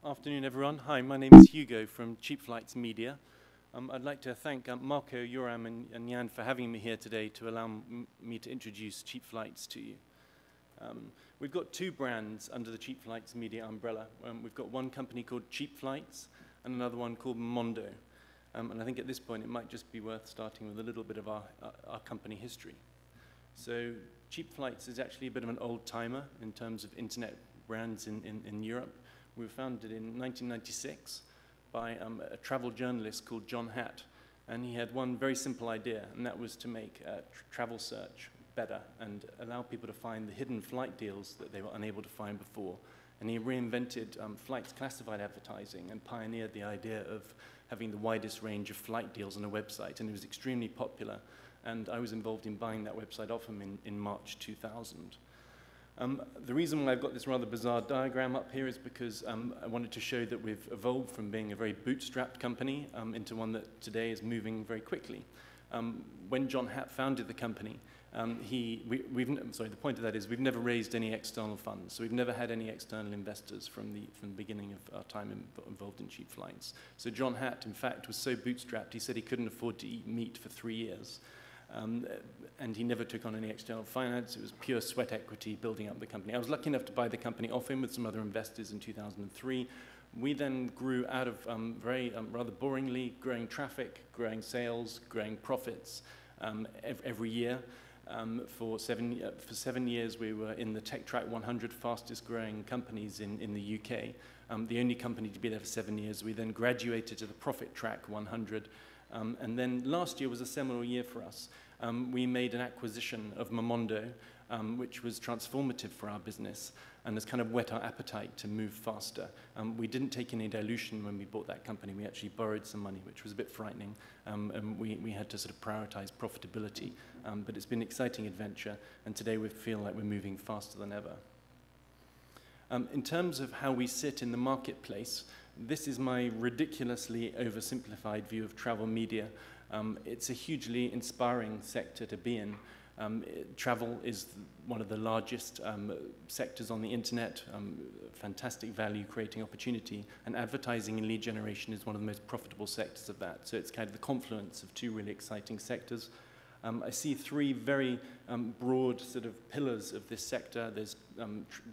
Afternoon, everyone. Hi, my name is Hugo from Cheapflights Media. I'd like to thank Marco, Yoram, and Jan for having me here today to allow me to introduce Cheapflights to you. We've got two brands under the Cheapflights Media umbrella. We've got one company called Cheapflights and another one called Mondo. And I think at this point it might just be worth starting with a little bit of our company history. So Cheapflights is actually a bit of an old-timer in terms of internet brands in Europe. We were founded in 1996 by a travel journalist called John Hatt, and he had one very simple idea, and that was to make travel search better and allow people to find the hidden flight deals that they were unable to find before. And he reinvented flights classified advertising and pioneered the idea of having the widest range of flight deals on a website, and it was extremely popular. And I was involved in buying that website off him in March 2000. The reason why I've got this rather bizarre diagram up here is because I wanted to show that we've evolved from being a very bootstrapped company into one that today is moving very quickly. When John Hatt founded the company, the point of that is we've never raised any external funds, so we've never had any external investors from the beginning of our time involved in Cheapflights. So John Hatt, in fact, was so bootstrapped, he said he couldn't afford to eat meat for 3 years. And he never took on any external finance. It was pure sweat equity building up the company. I was lucky enough to buy the company off him with some other investors in 2003. We then grew out of rather boringly growing traffic, growing sales, growing profits every year. For 7 years, we were in the TechTrack 100 fastest growing companies in the UK. The only company to be there for 7 years. We then graduated to the Profit Track 100. And then last year was a seminal year for us. We made an acquisition of Mondo, which was transformative for our business and has kind of whet our appetite to move faster. We didn't take any dilution when we bought that company. We actually borrowed some money, which was a bit frightening, and we had to sort of prioritize profitability. But it's been an exciting adventure, and today we feel like we're moving faster than ever. In terms of how we sit in the marketplace, this is my ridiculously oversimplified view of travel media. It's a hugely inspiring sector to be in. Travel is one of the largest sectors on the internet, fantastic value creating opportunity, and advertising and lead generation is one of the most profitable sectors of that. So it's kind of the confluence of two really exciting sectors. I see three very broad sort of pillars of this sector. There's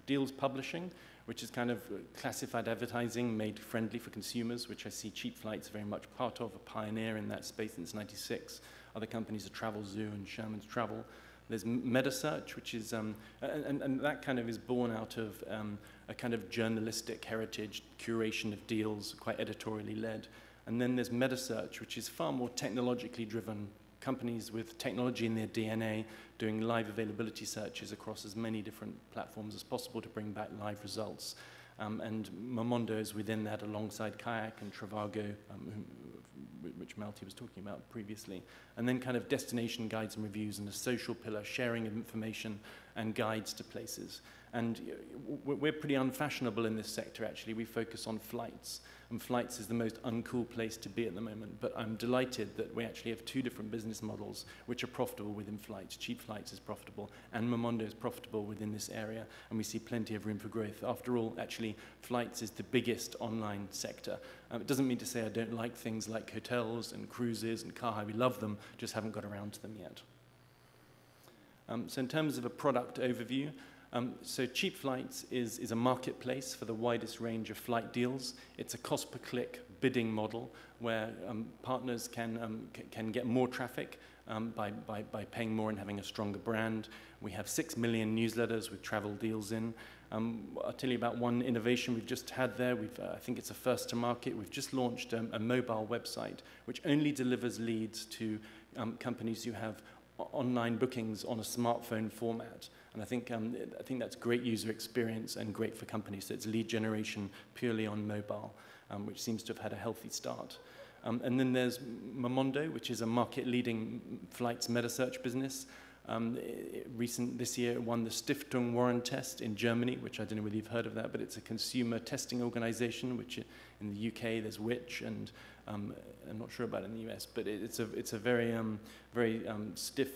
deals publishing, which is kind of classified advertising made friendly for consumers, which I see Cheapflights very much part of, a pioneer in that space since '96. Other companies are Travelzoo and Sherman's Travel. There's meta-search, which is, and that kind of is born out of a kind of journalistic heritage, curation of deals, quite editorially led. And then there's meta-search, which is far more technologically driven, companies with technology in their DNA doing live availability searches across as many different platforms as possible to bring back live results. And Mondo is within that alongside Kayak and Trivago, which Malti was talking about previously. And then kind of destination guides and reviews and a social pillar, sharing of information and guides to places. And we're pretty unfashionable in this sector, actually. We focus on flights. And flights is the most uncool place to be at the moment. But I'm delighted that we actually have two different business models which are profitable within flights. Cheapflights is profitable, and Mondo is profitable within this area. And we see plenty of room for growth. After all, actually, flights is the biggest online sector. It doesn't mean to say I don't like things like hotels and cruises and car hire. We love them, just haven't got around to them yet. So in terms of a product overview, so Cheapflights is a marketplace for the widest range of flight deals. It's a cost-per-click bidding model where partners can get more traffic by paying more and having a stronger brand. We have 6 million newsletters with travel deals in. I'll tell you about one innovation we've just had there. I think it's a first to market. We've just launched a mobile website which only delivers leads to companies who have online bookings on a smartphone format. And I think that's great user experience and great for companies. So it's lead generation purely on mobile, which seems to have had a healthy start. And then there's Mondo, which is a market-leading flights meta-search business. This year it won the Stiftung Warentest in Germany, which I don't know whether you've heard of that, but it's a consumer testing organization, which in the UK there's Which, and I'm not sure about it in the US, but it's a very stiff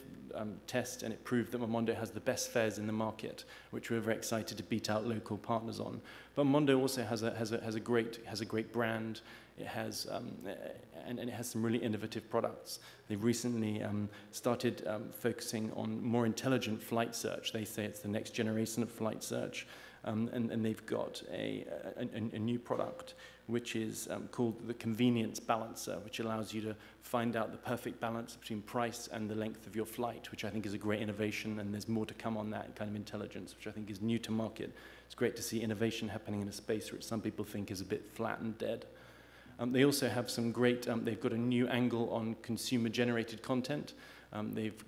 test, and it proved that Momondo has the best fares in the market, which we're very excited to beat out local partners on. But Momondo also has a great brand. It has and it has some really innovative products. They've recently started focusing on more intelligent flight search. They say it's the next generation of flight search. And they've got a new product which is called the Convenience Balancer, which allows you to find out the perfect balance between price and the length of your flight, which I think is a great innovation, and there's more to come on that kind of intelligence, which I think is new to market. It's great to see innovation happening in a space which some people think is a bit flat and dead. They also have some great, they've got a new angle on consumer-generated content. They've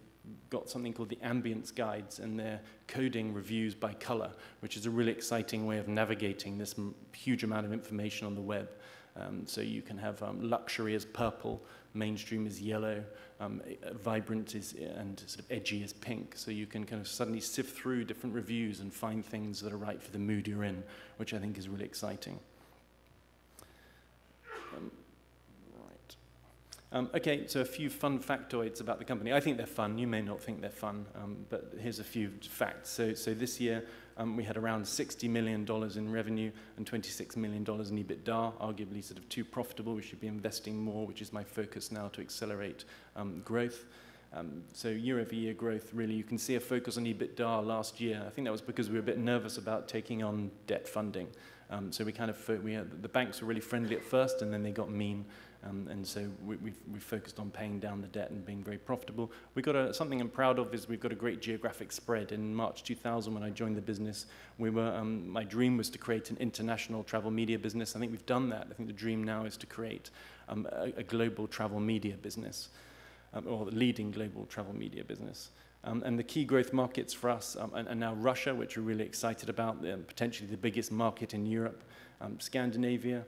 got something called the ambience guides, and they're coding reviews by color, which is a really exciting way of navigating this huge amount of information on the web. So you can have luxury as purple, mainstream is yellow, vibrant and sort of edgy as pink. So you can kind of suddenly sift through different reviews and find things that are right for the mood you're in, which I think is really exciting. Okay, so a few fun factoids about the company. I think they're fun. You may not think they're fun, but here's a few facts. So this year, we had around $60 million in revenue and $26 million in EBITDA, arguably sort of too profitable. We should be investing more, which is my focus now to accelerate growth. So year-over-year growth, really, you can see a focus on EBITDA last year. I think that was because we were a bit nervous about taking on debt funding. So we kind of, the banks were really friendly at first, and then they got mean. And so we focused on paying down the debt and being very profitable. We got something I'm proud of is we've got a great geographic spread. In March 2000, when I joined the business, my dream was to create an international travel media business. I think we've done that. I think the dream now is to create a global travel media business, or the leading global travel media business. And the key growth markets for us are now Russia, which we're really excited about, potentially the biggest market in Europe, Scandinavia,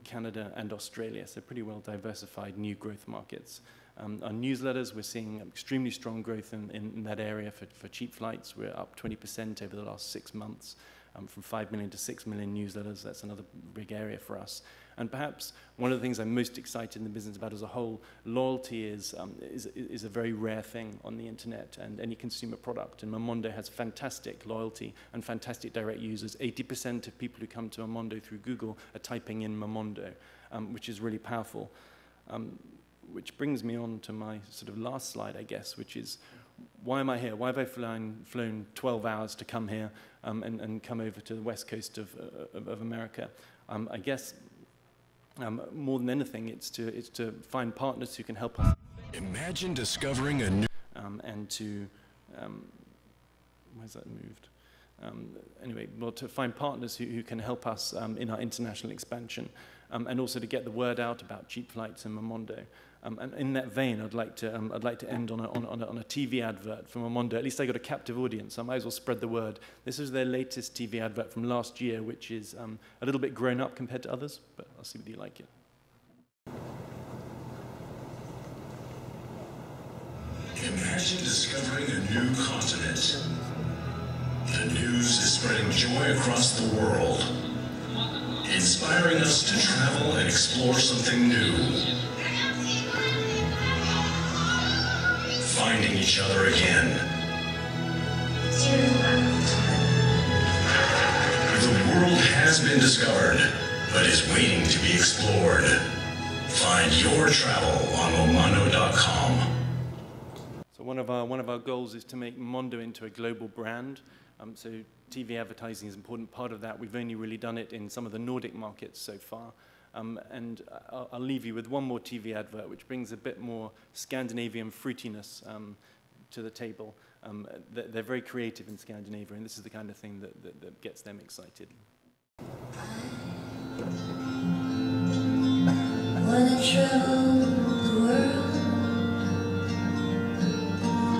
Canada, and Australia. So pretty well diversified new growth markets. Our newsletters, we're seeing extremely strong growth in that area for Cheapflights. We're up 20% over the last 6 months, from 5 million to 6 million newsletters. That's another big area for us. And perhaps one of the things I'm most excited in the business about as a whole, loyalty is a very rare thing on the internet and any consumer product. And Momondo has fantastic loyalty and fantastic direct users. 80% of people who come to Momondo through Google are typing in Momondo, which is really powerful. Which brings me on to my sort of last slide, I guess, which is, why am I here? Why have I flown 12 hours to come here and come over to the west coast of America? I guess more than anything, it's to find partners who can help us. Imagine discovering a new... and to, where's that moved? Anyway, well, to find partners who can help us in our international expansion, and also to get the word out about Cheapflights and Momondo. And in that vein, I'd like to end on a TV advert from Momondo. At least I got a captive audience, so I might as well spread the word. This is their latest TV advert from last year, which is a little bit grown up compared to others, but I'll see whether you like it. Imagine discovering a new continent. The news is spreading joy across the world, inspiring us to travel and explore something new. Finding each other again. The world has been discovered, but is waiting to be explored. Find your travel on Momondo.com. So one of our goals is to make Momondo into a global brand. So TV advertising is an important part of that. We've only really done it in some of the Nordic markets so far. And I'll leave you with one more TV advert, which brings a bit more Scandinavian fruitiness to the table. They're very creative in Scandinavia, and this is the kind of thing that gets them excited. Wanna travel the world,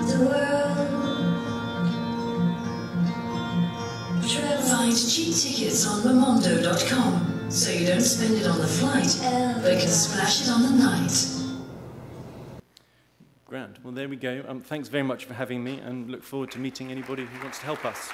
the world. Find cheap tickets on Momondo.com, so you don't spend it on the flight, but can splash it on the night. Grand. Well, there we go. Thanks very much for having me, and look forward to meeting anybody who wants to help us.